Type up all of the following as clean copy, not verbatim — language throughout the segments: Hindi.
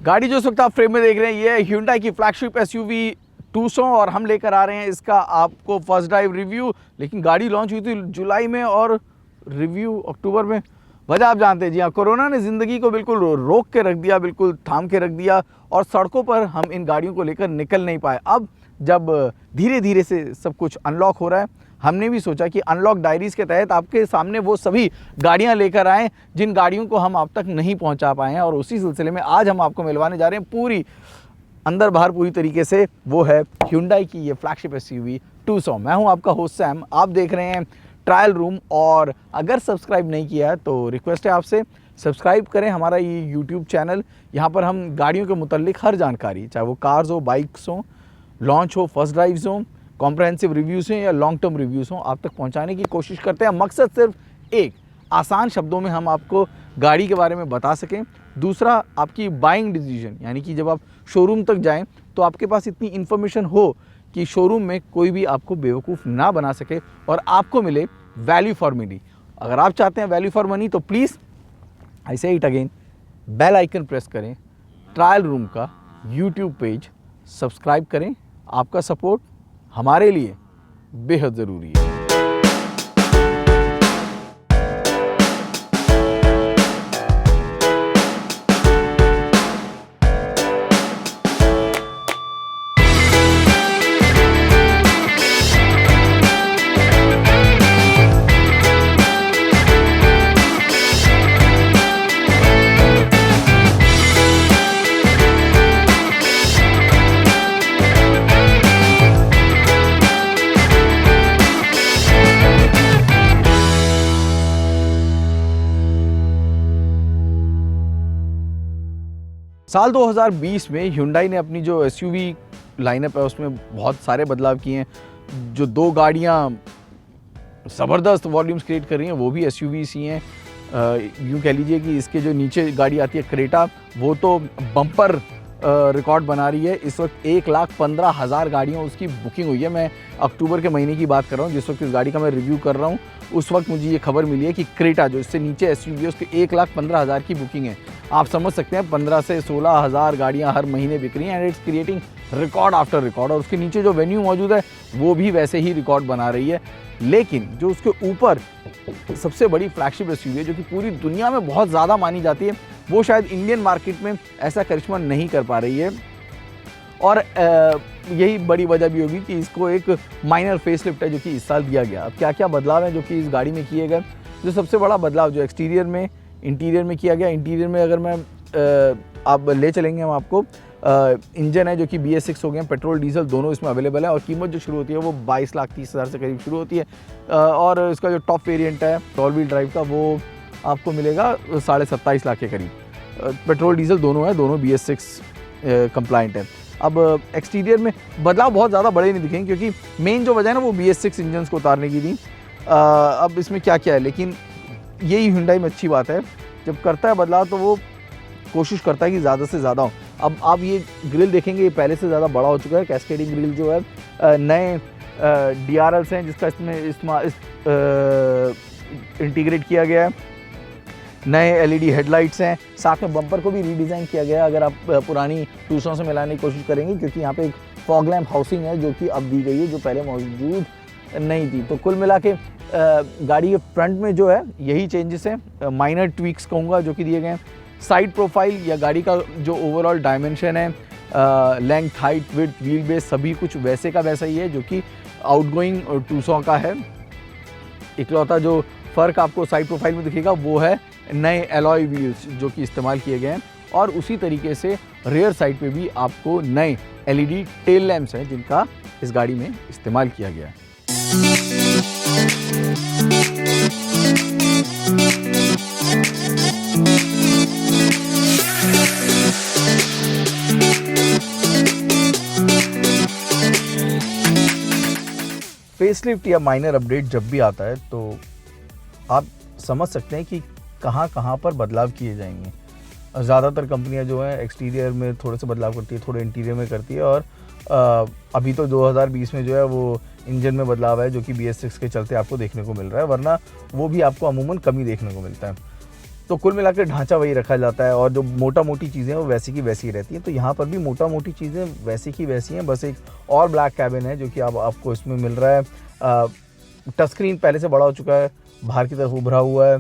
गाड़ी जो इस वक्त आप फ्रेम में देख रहे हैं ये है Hyundai की फ्लैगशिप एसयूवी टूसॉ और हम लेकर आ रहे हैं इसका आपको फर्स्ट ड्राइव रिव्यू। लेकिन गाड़ी लॉन्च हुई थी जुलाई में और रिव्यू अक्टूबर में। वजह आप जानते हैं, जी हाँ, कोरोना ने ज़िंदगी को बिल्कुल रोक के रख दिया, बिल्कुल थाम के रख दिया और सड़कों पर हम इन गाड़ियों को लेकर निकल नहीं पाए। अब जब धीरे धीरे से सब कुछ अनलॉक हो रहा है, हमने भी सोचा कि अनलॉक डायरीज़ के तहत आपके सामने वो सभी गाड़ियां लेकर आएँ जिन गाड़ियों को हम आप तक नहीं पहुंचा पाए हैं। और उसी सिलसिले में आज हम आपको मिलवाने जा रहे हैं पूरी अंदर बाहर पूरी तरीके से, वो है Hyundai की ये फ्लैगशिप एसयूवी टूसॉ। मैं हूं आपका होस्ट सैम, आप देख रहे हैं ट्रायल रूम। और अगर सब्सक्राइब नहीं किया है तो रिक्वेस्ट है आपसे सब्सक्राइब करें हमारा ये यूट्यूब चैनल। यहाँ पर हम गाड़ियों के मुतल्लिक हर जानकारी, चाहे वो कार्स हो, बाइक्स हो, लॉन्च हो, फर्स्ट ड्राइव्स हो, कॉम्प्रहेंसिव रिव्यूज़ हैं या लॉन्ग टर्म रिव्यूज़ हों, आप तक पहुंचाने की कोशिश करते हैं। मकसद सिर्फ एक, आसान शब्दों में हम आपको गाड़ी के बारे में बता सकें। दूसरा, आपकी बाइंग डिसीजन, यानी कि जब आप शोरूम तक जाएं तो आपके पास इतनी इन्फॉर्मेशन हो कि शोरूम में कोई भी आपको बेवकूफ़ ना बना सके और आपको मिले वैल्यू फॉर मनी। अगर आप चाहते हैं वैल्यू फॉर मनी तो please, I say it again, bell icon press करें, ट्रायल रूम का यूट्यूब पेज सब्सक्राइब करें। आपका सपोर्ट हमारे लिए बेहद ज़रूरी है। साल 2020 में Hyundai ने अपनी जो एसयूवी लाइनअप है उसमें बहुत सारे बदलाव किए हैं। जो दो गाड़ियां ज़बरदस्त वॉल्यूम्स क्रिएट कर रही हैं वो भी एसयूवीज ही हैं। यूँ कह लीजिए कि इसके जो नीचे गाड़ी आती है क्रेटा, वो तो बम्पर रिकॉर्ड बना रही है। इस वक्त 1,15,000 गाड़ियाँ उसकी बुकिंग हुई है। मैं अक्टूबर के महीने की बात कर रहा हूँ, जिस वक्त इस गाड़ी का मैं रिव्यू कर रहा हूँ। उस वक्त मुझे ये खबर मिली है कि क्रेटा जो इससे नीचे एसयूवी है उसकी 1,15,000 की बुकिंग है। आप समझ सकते हैं 15 से 16,000 गाड़ियाँ हर महीने बिक रही हैं and it's creating record after record. और उसके नीचे जो वेन्यू मौजूद है वो भी वैसे ही रिकॉर्ड बना रही है। लेकिन जो उसके ऊपर सबसे बड़ी फ्लैगशिप एसयूवी है जो कि पूरी दुनिया में बहुत ज़्यादा मानी जाती है, वो शायद इंडियन मार्केट में ऐसा करिश्मा नहीं कर पा रही है। और यही बड़ी वजह भी होगी कि इसको एक माइनर फेसलिफ्ट है जो कि इस साल दिया गया। अब क्या क्या बदलाव हैं जो कि इस गाड़ी में किए गए? जो सबसे बड़ा बदलाव जो एक्सटीरियर में, इंटीरियर में किया गया। इंटीरियर में अगर मैं आप ले चलेंगे हम आपको, इंजन है जो कि BS6 हो गए, पेट्रोल डीजल दोनों इसमें अवेलेबल है। और कीमत जो शुरू होती है वो 22,30,000 से करीब शुरू होती है। और इसका जो टॉप वेरिएंट है ऑल व्हील ड्राइव का, वो आपको मिलेगा 27.5 लाख के करीब। पेट्रोल डीजल दोनों है, दोनों BS6 कंप्लाइंट है। अब एक्सटीरियर में बदलाव बहुत ज़्यादा बड़े नहीं दिखेंगे क्योंकि मेन जो वजह है ना वो BS6 इंजन को उतारने की थी। अब इसमें क्या क्या है, लेकिन यही Hyundai में अच्छी बात है, जब करता है बदलाव तो वो कोशिश करता है कि ज़्यादा से ज़्यादा हो। अब आप ये ग्रिल देखेंगे, ये पहले से ज़्यादा बड़ा हो चुका है। कैस्केडिंग ग्रिल जो है, नए DRLs हैं जिसका इसमें इंटीग्रेट किया गया है। नए LED हेडलाइट्स हैं, साथ में बम्पर को भी रीडिज़ाइन किया गया है। अगर आप पुरानी टूसॉ से मिलाने की कोशिश करेंगे, क्योंकि यहाँ पे एक फॉग लैम्प हाउसिंग है जो कि अब दी गई है, जो पहले मौजूद नहीं थी। तो कुल मिला के गाड़ी के फ्रंट में जो है यही चेंजेस हैं, माइनर ट्वीक्स कहूँगा जो कि दिए गए हैं। साइड प्रोफाइल या गाड़ी का जो ओवरऑल डायमेंशन है, length, height, width, wheel base, सभी कुछ वैसे का वैसा ही है जो कि आउटगोइंग टूसॉ का है। इकलौता जो फ़र्क आपको साइड प्रोफाइल में दिखेगा वो है नए एलॉय व्हील्स जो कि इस्तेमाल किए गए हैं। और उसी तरीके से रियर साइड पे भी आपको नए LED टेल लैंप्स हैं जिनका इस गाड़ी में इस्तेमाल किया गया है। फेसलिफ्ट या माइनर अपडेट जब भी आता है तो आप समझ सकते हैं कि कहाँ कहाँ पर बदलाव किए जाएंगे। ज़्यादातर कंपनियां जो हैं एक्सटीरियर में थोड़े से बदलाव करती है, थोड़े इंटीरियर में करती है। और अभी तो 2020 में जो है वो इंजन में बदलाव है जो कि BS6 के चलते आपको देखने को मिल रहा है, वरना वो भी आपको अमूमन कम ही देखने को मिलता है। तो कुल मिलाकर ढांचा वही रखा जाता है और जो मोटा मोटी चीज़ें वो वैसी की वैसी रहती हैं। तो यहाँ पर भी मोटा मोटी चीज़ें वैसी की वैसी हैं, बस एक और ब्लैक कैबिन है जो कि आपको इसमें मिल रहा है। टच स्क्रीन पहले से बड़ा हो चुका है, बाहर की तरफ उभरा हुआ है,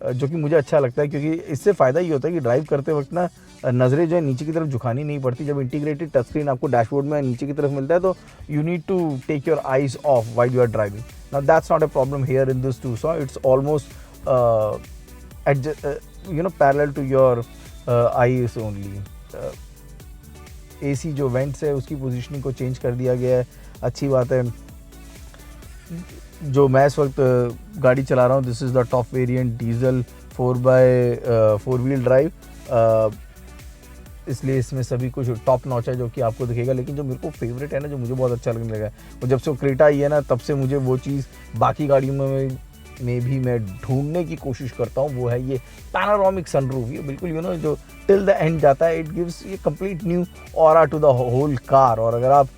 जो कि मुझे अच्छा लगता है क्योंकि इससे फ़ायदा ये होता है कि ड्राइव करते वक्त ना नज़रें जो है नीचे की तरफ झुकानी नहीं पड़ती। जब इंटीग्रेटेड टच स्क्रीन आपको डैशबोर्ड में नीचे की तरफ मिलता है तो you need to take your eyes off while you are driving. Now that's not a problem here in this Tucson. It's almost parallel to your eyes only. AC जो वेंट्स है उसकी पोजीशनिंग को चेंज कर दिया गया है, अच्छी बात है। जो मैं इस वक्त गाड़ी चला रहा हूँ, this is the top variant diesel 4x4 wheel drive, इसलिए इसमें सभी कुछ टॉप नॉच है जो कि आपको दिखेगा। लेकिन जो मेरे को फेवरेट है ना, जो मुझे बहुत अच्छा लगने लगा है, वो जब से वो क्रेटा आई है ना, तब से मुझे वो चीज़ बाकी गाड़ियों में भी मैं ढूंढने की कोशिश करता हूँ, वो है ये पैनोरामिक सनरूफ। ये बिल्कुल जो टिल द एंड जाता है, इट गिव्स ये complete new aura to the whole car. और अगर आप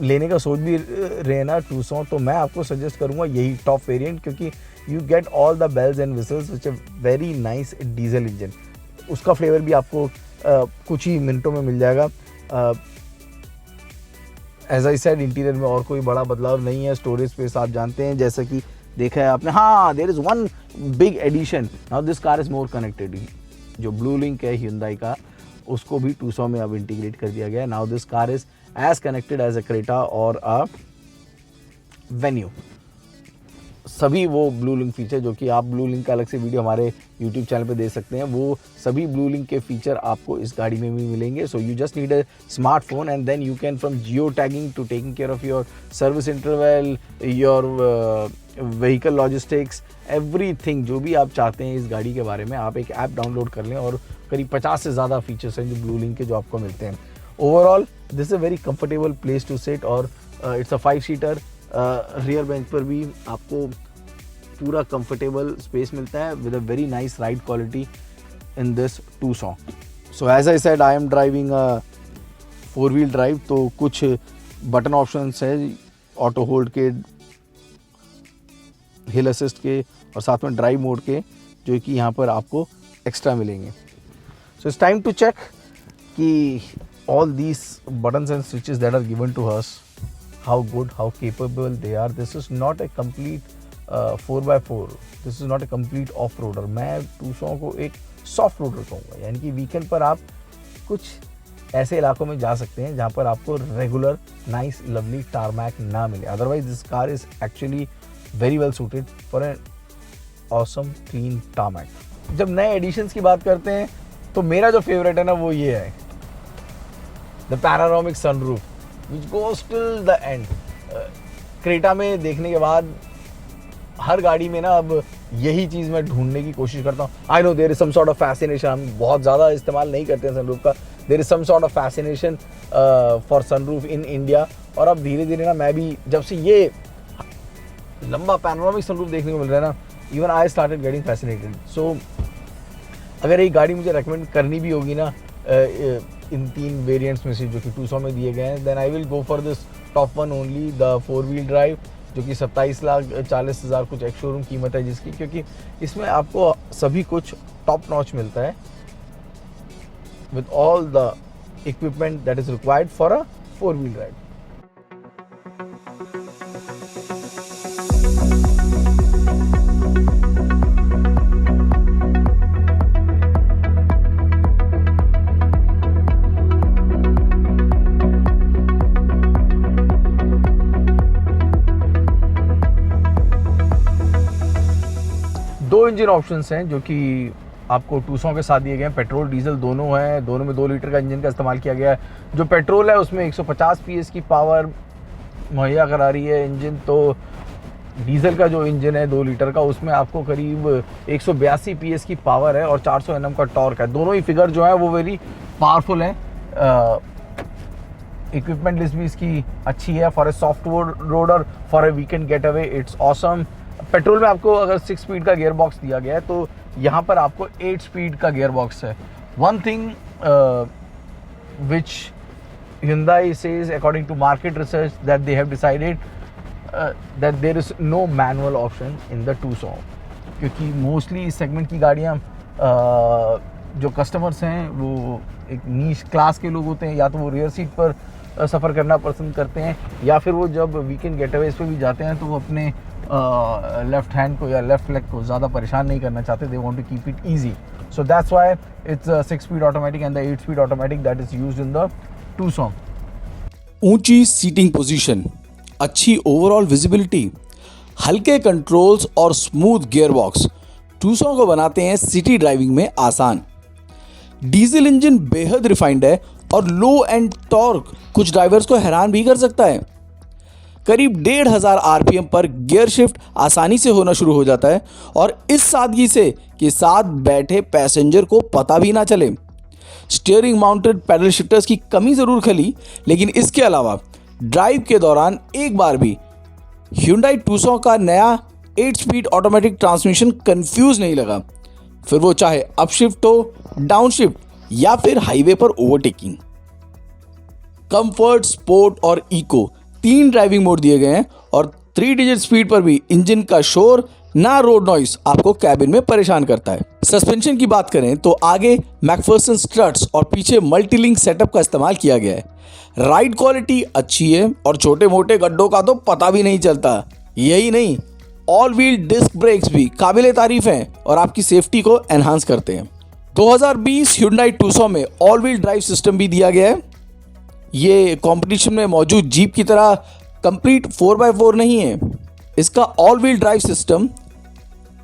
लेने का सोच भी रहे हैं ना Tucson, तो मैं आपको सजेस्ट करूँगा यही टॉप वेरिएंट, क्योंकि you get all the bells and whistles which a very nice diesel engine. उसका फ्लेवर भी आपको कुछ ही मिनटों में मिल जाएगा। एज आई सेड, इंटीरियर में और कोई बड़ा बदलाव नहीं है। स्टोरेज स्पेस आप जानते हैं, जैसा कि देखा है आपने। हाँ, there is one big addition, now this car is more connected. जो ब्लू लिंक है Hyundai का, उसको भी Tucson में अब इंटीग्रेट कर दिया गया है। Now this car is as connected as a Creta और अ वेन्यू। सभी वो ब्लू लिंक फीचर, जो कि आप ब्लू लिंक का अलग से वीडियो हमारे YouTube चैनल पे दे सकते हैं, वो सभी ब्लू लिंक के फीचर आपको इस गाड़ी में भी मिलेंगे। So you just need a smartphone and then you can from geo tagging to taking care of your service interval, your vehicle logistics, everything जो भी आप चाहते हैं इस गाड़ी के बारे में, आप एक ऐप डाउनलोड कर लें और करीब 50 से ज़्यादा फीचर्स हैं जो ब्लू लिंक के जो आपको मिलते हैं। Overall this is a very comfortable place to sit और it's a five seater. Rear bench पर भी आपको पूरा कंफर्टेबल स्पेस मिलता है with a very nice ride quality in this Tucson. So as I said, I am driving a four wheel drive, तो कुछ बटन ऑप्शंस है ऑटो होल्ड के, हिल असिस्ट के और साथ में ड्राइव मोड के, जो कि यहाँ पर आपको एक्स्ट्रा मिलेंगे। So it's time to check कि all these buttons and switches that are given to us, how good, how capable they are. This is not a complete 4x4. This is not a complete off-roader. मैं Tucson को एक सॉफ्ट रोडर कहूँगा, यानी कि वीकेंड पर आप कुछ ऐसे इलाकों में जा सकते हैं जहाँ पर आपको रेगुलर नाइस लवली टारमैक ना मिले। Otherwise this car is actually very well suited for an awesome clean tarmac. जब नए एडिशंस की बात करते हैं तो मेरा जो फेवरेट है ना, वो ये है the panoramic sunroof which goes till the end. Creta में देखने के बाद हर गाड़ी में ना अब यही चीज़ मैं ढूंढने की कोशिश करता हूँ। I know there is some sort of fascination, हम बहुत ज़्यादा इस्तेमाल नहीं करते हैं सनरूफ का। There is some sort of fascination for sunroof in India. और अब धीरे धीरे ना मैं भी, जब से ये लंबा पैनोरामिक सनरूफ देखने को मिल रहा है ना, even I started getting fascinated. So अगर एक गाड़ी मुझे रेकमेंड करनी भी होगी ना इन 3 वेरिएंट्स में से जो कि Tucson में दिए गए हैं, then I will go for this top one only, the four wheel drive, जो कि 27,40,000 कुछ एक शोरूम कीमत है जिसकी, क्योंकि इसमें आपको सभी कुछ टॉप नॉच मिलता है with all the equipment that is required for a four wheel drive. दो इंजन ऑप्शंस हैं जो कि आपको Tucson के साथ दिए गए हैं, पेट्रोल डीजल दोनों हैं। दोनों में 2 लीटर का इंजन का इस्तेमाल किया गया है। जो पेट्रोल है उसमें 150 PS की पावर मुहैया करा रही है इंजन, तो डीजल का जो इंजन है 2 लीटर का, उसमें आपको करीब 182 PS की पावर है और 400 Nm का टॉर्क है। दोनों ही फिगर जो है वो वेरी पावरफुल है। इक्विपमेंट लिस्ट भी इसकी अच्छी है for a soft roader, for a weekend get away, it's awesome. Petrol में आपको अगर 6 स्पीड का गियर बॉक्स दिया गया है, तो यहाँ पर आपको 8 स्पीड का गियर बॉक्स है। One thing which Hyundai says according to market research that they have decided that there is no manual option in the Tucson, क्योंकि मोस्टली इस सेगमेंट की गाड़ियाँ जो कस्टमर्स हैं वो एक नीश क्लास के लोग होते हैं, या तो वो रियर सीट पर सफ़र करना पसंद करते हैं, या फिर वो जब वीकेंड गेटअवेज पे भी जाते हैं तो वो अपने लेफ़्ट हैंड को या लेफ़्ट लेग को ज़्यादा परेशान नहीं करना चाहते. They want to keep it easy. So that's why it's 6-speed automatic and the 8-speed automatic that is used in the Tucson. ऊंची सीटिंग पोजीशन, अच्छी ओवरऑल विजिबिलिटी, हल्के कंट्रोल्स और स्मूथ गियरबॉक्स टूसॉन को बनाते हैं सिटी ड्राइविंग में आसान. डीजल इंजन बेहद रिफाइंड है और लो एंड टॉर्क कुछ ड्राइवर्स को हैरान भी कर सकता है. करीब 1500 आरपीएम पर गियर शिफ्ट आसानी से होना शुरू हो जाता है और इस सादगी से कि साथ बैठे पैसेंजर को पता भी ना चले. स्टीयरिंग माउंटेड पैडल शिफ्टर्स की कमी ज़रूर खली, लेकिन इसके अलावा ड्राइव के दौरान एक बार भी Hyundai Tucson का नया 8-speed ऑटोमेटिक ट्रांसमिशन कंफ्यूज नहीं लगा, फिर वो चाहे अपशिफ्ट हो, डाउनशिफ्ट या फिर हाईवे पर ओवरटेकिंग. कंफर्ट, स्पोर्ट और इको 3 ड्राइविंग मोड दिए गए हैं और 3 डिजिट स्पीड पर भी इंजन का शोर ना रोड नॉइस आपको कैबिन में परेशान करता है. सस्पेंशन की बात करें तो आगे मैकफर्सन स्ट्रट्स और पीछे मल्टीलिंक सेटअप का इस्तेमाल किया गया है. राइड क्वालिटी अच्छी है और छोटे मोटे गड्ढों का तो पता भी नहीं चलता. यही नहीं, ऑल व्हील डिस्क ब्रेक्स भी काबिले तारीफ हैं और आपकी सेफ्टी को एनहांस करते हैं. 2020 Hyundai Tucson में ऑल व्हील ड्राइव सिस्टम भी दिया गया है. ये कंपटीशन में मौजूद जीप की तरह कंप्लीट 4x4 नहीं है. इसका all wheel drive system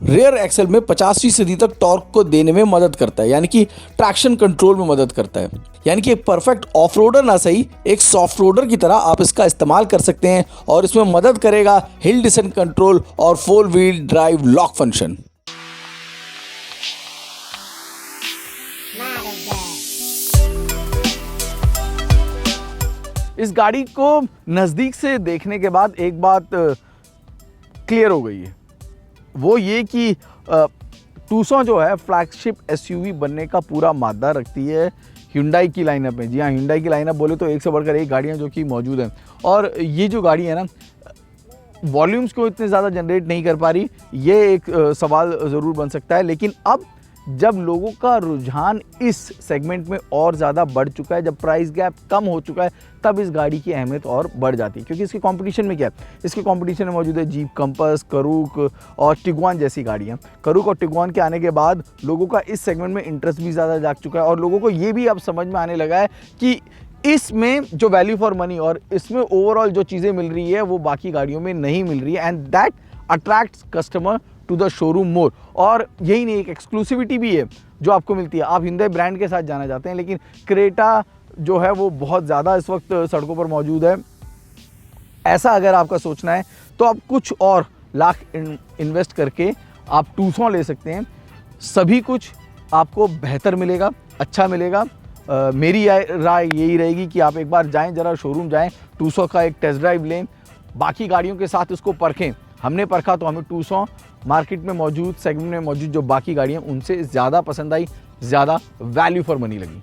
rear axle में 50% तक टॉर्क को देने में मदद करता है, यानी कि ट्रैक्शन कंट्रोल में मदद करता है. यानी कि एक परफेक्ट ऑफ रोडर ना सही, एक सॉफ्ट रोडर की तरह आप इसका इस्तेमाल कर सकते हैं और इसमें मदद करेगा हिल डिसेंट कंट्रोल और 4 व्हील ड्राइव लॉक फंक्शन. इस गाड़ी को नज़दीक से देखने के बाद एक बात क्लियर हो गई है, वो ये कि Tucson जो है फ्लैगशिप एसयूवी बनने का पूरा मादा रखती है Hyundai की लाइनअप में. जी हाँ, Hyundai की लाइनअप बोले तो एक से बढ़कर एक गाड़ियाँ जो कि मौजूद हैं, और ये जो गाड़ी है ना वॉल्यूम्स को इतने ज़्यादा जनरेट नहीं कर पा रही. ये एक सवाल ज़रूर बन सकता है, लेकिन अब जब लोगों का रुझान इस सेगमेंट में और ज़्यादा बढ़ चुका है, जब प्राइस गैप कम हो चुका है, तब इस गाड़ी की अहमियत और बढ़ जाती है. क्योंकि इसके कंपटीशन में क्या है, इसके कंपटीशन में मौजूद है जीप कंपास, करूक और टिगुआन जैसी गाड़ियाँ. करूक और टिगुआन के आने के बाद लोगों का इस सेगमेंट में इंटरेस्ट भी ज़्यादा जाग चुका है और लोगों को ये भी अब समझ में आने लगा है कि इसमें जो वैल्यू फॉर मनी और इसमें ओवरऑल जो चीज़ें मिल रही है वो बाकी गाड़ियों में नहीं मिल रही है, and that attracts customer to the showroom more. और यही नहीं, एक एक्सक्लूसिविटी भी है जो आपको मिलती है. आप Hyundai ब्रांड के साथ जाना चाहते हैं, लेकिन क्रेटा जो है वो बहुत ज़्यादा इस वक्त सड़कों पर मौजूद है. ऐसा अगर आपका सोचना है तो आप कुछ और लाख इन्वेस्ट करके आप Tucson ले सकते हैं. सभी कुछ आपको बेहतर मिलेगा, अच्छा मिलेगा. मेरी राय यही रहेगी कि आप एक बार जाएं, ज़रा शोरूम जाएं, Tucson का एक टेस्ट ड्राइव लें, बाकी गाड़ियों के साथ इसको परखें. हमने परखा तो हमें Tucson मार्केट में मौजूद, सेगमेंट में मौजूद जो बाकी गाड़ियाँ उनसे ज़्यादा पसंद आई, ज़्यादा वैल्यू फॉर मनी लगी.